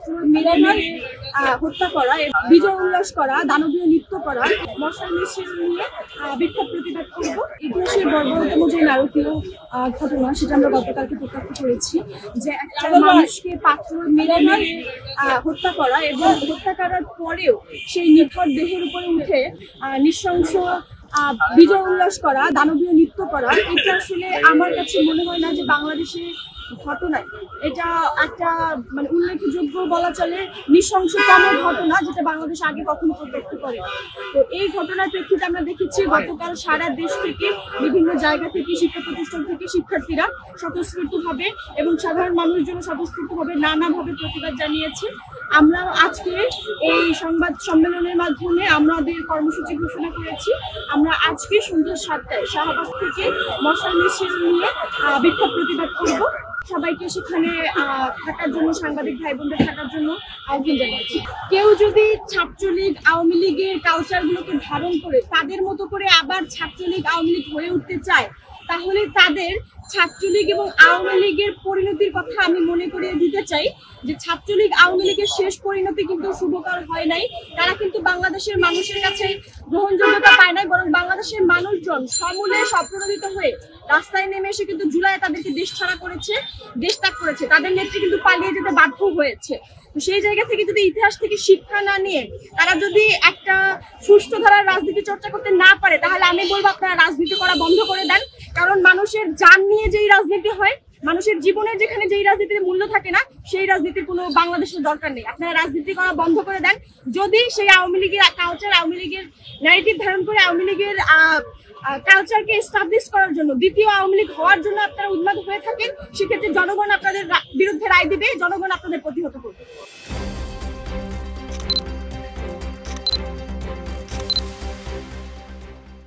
পাথর মেরে মেরে হত্যা করা, বিজয় উল্লাস করা, দানবীয় নৃত্য করা, মশাল মিছিল নিয়ে বিক্ষোভ প্রতিবাদ করব। ইতিহাসের বর্বরতম যে নারকীয় ঘটনা সেটা আমরা গতকালকে প্রত্যক্ষ করেছি, যে একটা মানুষকে পাথর মেরে মেরে হত্যা করা এবং হত্যা করার পরেও সেই নিথর দেহের উপরে উঠে নৃশংস বিজয় উল্লাস করা, দানবীয় নৃত্য করা, এটা আসলে আমার কাছে মনে হয় না যে বাংলাদেশে ঘটনায় এটা একটা মানে উল্লেখযোগ্য বলা চলে নৃশংসতম ঘটনা, যেটা বাংলাদেশ আগে কখনো প্রত্যক্ষ করে। তো এই ঘটনার প্রেক্ষিতে আমরা দেখেছি গতকাল সারা দেশ থেকে বিভিন্ন জায়গা থেকে শিক্ষা প্রতিষ্ঠান থেকে শিক্ষার্থীরা স্বতঃস্ফূর্তভাবে এবং সাধারণ মানুষজন স্বতঃস্ফূর্তভাবে নানাভাবে প্রতিবাদ জানিয়েছে। আমরা আজকে এই সংবাদ সম্মেলনের মাধ্যমে আমাদের কর্মসূচি ঘোষণা করেছি। আমরা আজকে সন্ধ্যা 7টায় শাহবাগ থেকে মশাল মিছিল নিয়ে বিক্ষোভ প্রতিবাদ করব। সবাইকে সেখানে থাকার জন্য, সাংবাদিক ভাই বোনদের থাকার জন্য আহ্বান জানাচ্ছি। কেউ যদি ছাত্রলীগ আওয়ামী লীগের কালচারগুলোকে ধারণ করে তাদের মতো করে আবার ছাত্রলীগ আওয়ামী লীগ হয়ে উঠতে চায়, তাহলে তাদের ছাত্রলীগ এবং আওয়ামী লীগের পরিণতির কথা আমি মনে করিয়ে দিতে চাই যে ছাত্রলীগ আওয়ামী লীগের শেষ পরিণতি কিন্তু শুভকর হয় নাই। তারা কিন্তু বাংলাদেশের মানুষের কাছে গ্রহণযোগ্যতা পায় নাই, বরং বাংলাদেশের মানুষজন সমূলে স্বপ্রণোদিত হয়ে রাস্তায় নেমে এসে কিন্তু জুলাইয়ে তাদেরকে দেশ ছাড়া করেছে, দেশ ত্যাগ করেছে। তাদের নেত্রী কিন্তু পালিয়ে যেতে বাধ্য হয়েছে। তো সেই জায়গা থেকে যদি ইতিহাস থেকে শিক্ষা না নিয়ে তারা যদি একটা সুষ্ঠু ধারার রাজনীতি চর্চা করতে না পারে, তাহলে আমি বলবো আপনারা রাজনীতি করা বন্ধ করে দেন। কারণ মানুষের জান নিয়ে যেই রাজনীতি হয়, মানুষের জীবনের যেখানে যেই রাজনীতির মূল্য থাকে না, সেই রাজনীতির কোনো বাংলাদেশের দরকার নেই। আপনারা রাজনীতি করা বন্ধ করে দেন। যদি সেই আওয়ামী লীগের কালচার, আওয়ামী লীগের ন্যারেটিভ ধারণ করে আওয়ামী লীগের কালচারকে এস্টাবলিশ করার জন্য, দ্বিতীয় আওয়ামী লীগ হওয়ার জন্য আপনারা উন্মাদ হয়ে থাকেন, সেক্ষেত্রে জনগণ আপনাদের বিরুদ্ধে রায় দিবে, জনগণ আপনাদের প্রতিহত করবে।